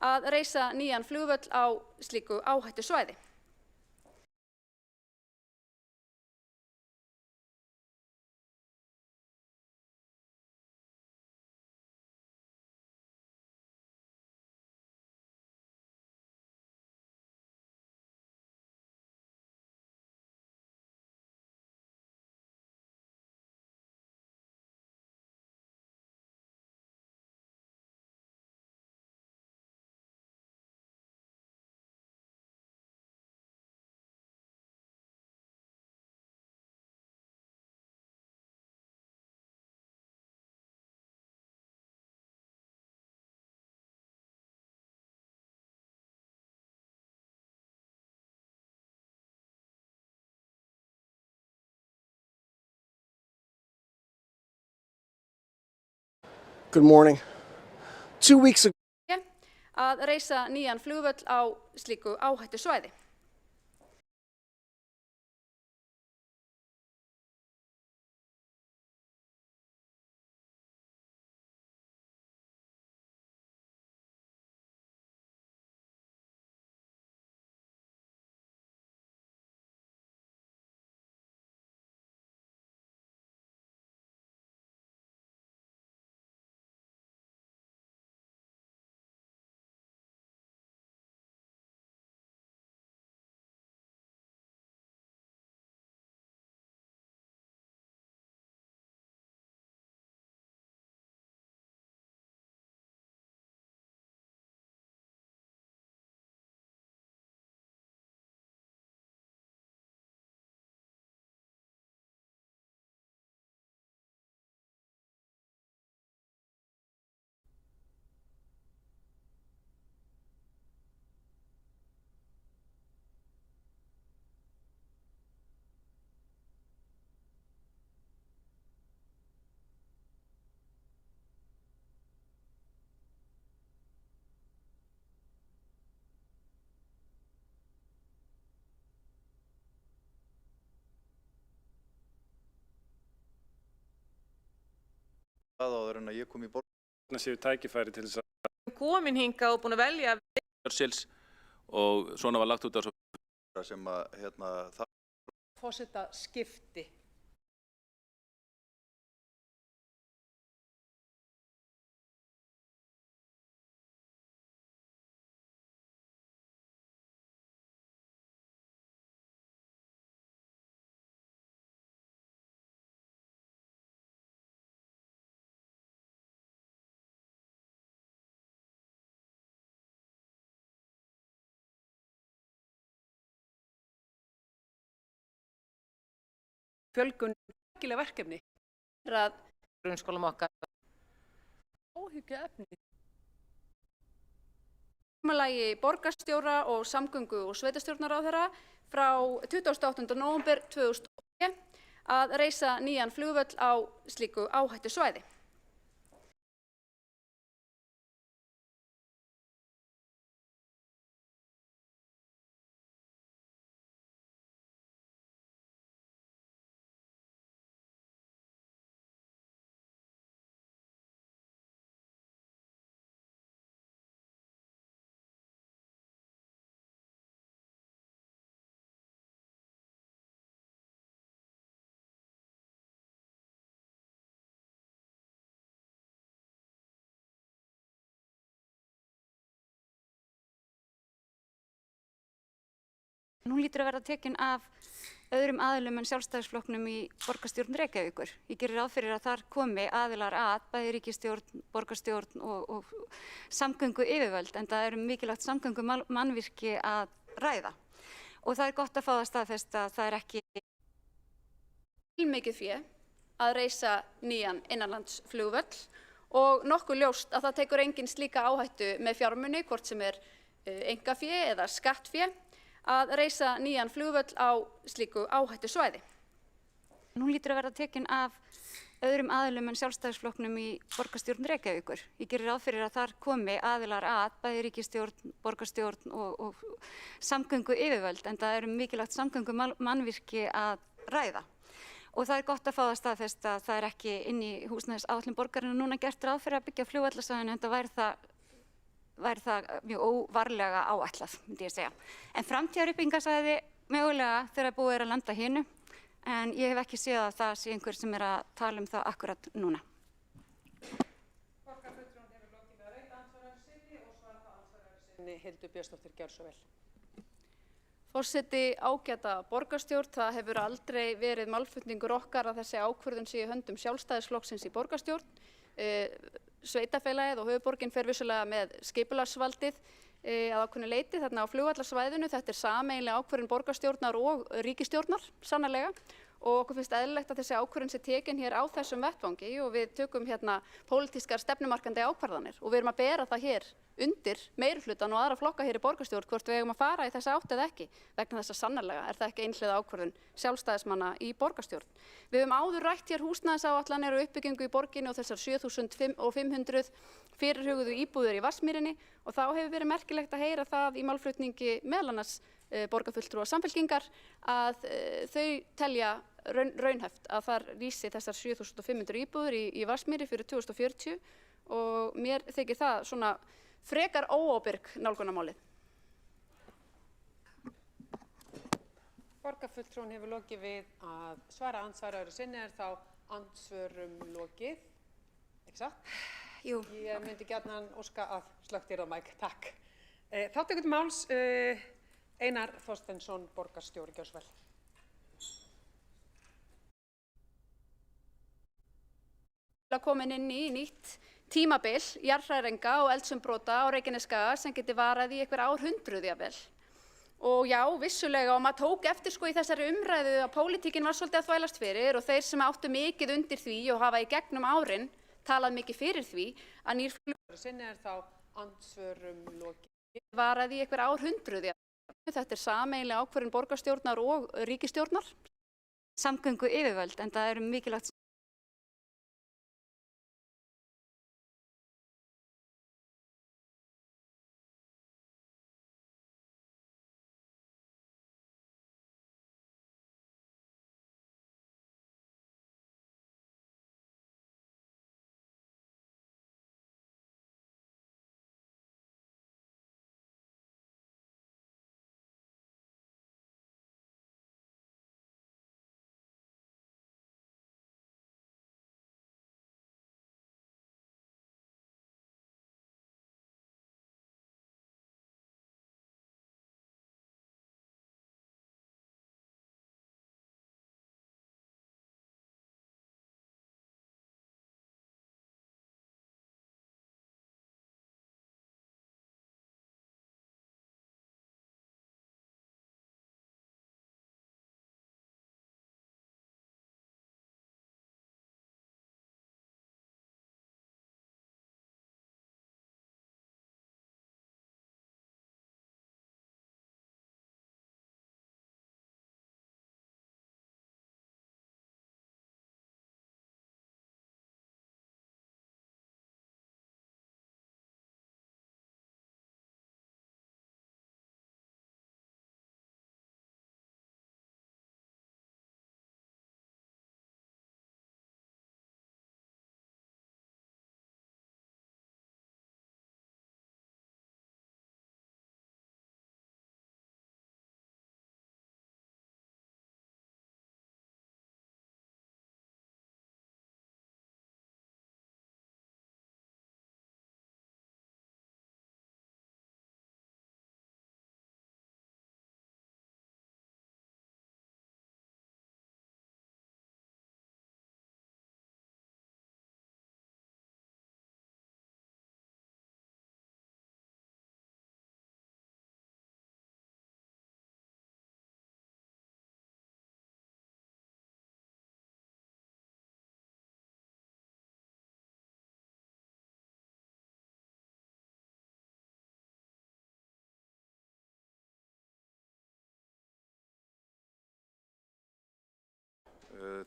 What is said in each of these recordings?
að reisa nýjan flugvöll á slíku áhættusvæði. Good morning. 2 weeks ago, Að reisa nýjan flugvöll á slíku áhættusvæði. Áður en að ég kom í borg. Séu tækifæri til þess að komin hingað og búin að velja og svona var lagt út á sem að það forseta skipti. Fjölgun merkileg verkefni. Að Grunnskólum okkar. áhyggjuefni. Samkomulagi borgarstjóra og samgöngu- og sveitarstjórnarráðherra frá 28. nóvember 2009 að reisa nýjan flugvöll á slíku áhættusvæði. Hún lítur að verða tekin af öðrum aðilum en Sjálfstæðisflokknum í borgarstjórn Reykjavíkur. Ég gerir ráð fyrir að þar komi aðilar að, bæði ríkisstjórn, borgarstjórn og samgöngu yfirvöld, en það mikilvægt samgöngu mannvirki að ræða. Og það gott að fá það staðfest að það ekki Mikið fé að reisa nýjan innanlandsflugvöll og nokkuð ljóst að það tekur engin slíka áhættu með fjármuni, hvort sem einkafé eða skattfé, að reisa nýjan flugvöll á slíku áhættusvæði. Hún lítur að verða tekin af öðrum aðilum en Sjálfstæðisflokknum í borgarstjórn Reykjavíkur. Ég gerir ráð fyrir að þar komi aðilar að, bæði ríkisstjórn, borgarstjórn og samgöngu yfirvöld, en það mikilvægt samgöngu mannvirki að ræða. Og það gott að fá það staðfest að það ekki inn í húsnæðisáætlun borgarinnar núna gert ráð fyrir að byggja flugvallarsvæðinu, en það væri það væri það mjög óvarlega áætlað, myndi ég segja. En framtíðaruppbyggingarsvæði mögulega þegar búið er að landa hinu, en ég hef ekki séð að það sé einhver sem er að tala um það akkurat núna. Borgarfulltrúinn hefur lokið með að veita andsvara sinni og svara það andsvara sinni. Hildur Björnsdóttir, gjörðu svo vel. Forseti, ágæta borgarstjórn, það hefur aldrei verið málflutningur okkar að þessi ákvörðun sé í höndum Sjálfstæðisflokksins í borgarstjórn. Sveitarfélagið og höfuðborgin fer vissulega með skipulagsvaldið að ákveðnu leyti þarna á flugvallarsvæðinu. Þetta er sameiginleg ákvörðun borgarstjórnar og ríkisstjórnar, sannarlega. Og okkur finnst eðlilegt að þessi ákvörðun sé tekin hér á þessum vettvangi og við tökum hérna pólitískar stefnumarkandi ákvarðanir og við erum að bera það hér undir meirihlutann og aðra flokka hér í borgarstjórn hvort við eigum að fara í þessa átt eða ekki. Vegna þess að sannarlega er það ekki einhliða ákvörðun sjálfstæðismanna í borgarstjórn. Við höfum áður rætt hér húsnæðisáætlanir og uppbyggingu í borginni og þessar 7500 fyrirhuguðu íbúðir í Vatnsmýrinni og þá hefur verið merkilegt að heyra það í málflutningi meðal annars borgarfulltrúa Samfylkingar að þau telja raunhæft að þar rísi þessar 7500 íbúðir í Vatnsmýri fyrir 2040 og mér þykir það svona frekar óábyrg nálgunarmálið. Borgarfulltrúinn hefur lokið við að svara andsvara öðru sinni, er þá andsvörum lokið, ekki satt? Jú. Ég myndi gjarnan óska að slökkt á mæk, takk. Þátttakendur máls, Einar Þorsteinsson, borgarstjóri, gjörðu svo vel. Komin inn í nýtt tímabil jarðhræringa og eldsumbrota á Reykjanesskaga sem geti varað í einhver árhundruð jafnvel. Og já, vissulega, og maður tók eftir í þessari umræðu að pólitíkin var svolítið að þvælast fyrir og þeir sem áttu mikið undir því og hafa í gegnum árin talað mikið fyrir því að nýr flugvöllur Sinni er þá andsvörum lokið. varað í einhver árhundruð jafnvel. Þetta er sameiginleg ákvörðun borgarstjórnar og ríkisstjórnar. Samgöngu yfirvöld, en það eru mikilvægt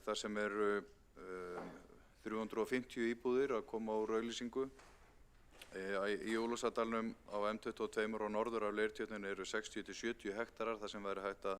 Það sem eru 350 íbúðir að koma úr auglýsingu. Í Ólafsdalnum á M22 og norður af Leirtjörninni eru 60 til 70 hektarar þar sem væri hægt að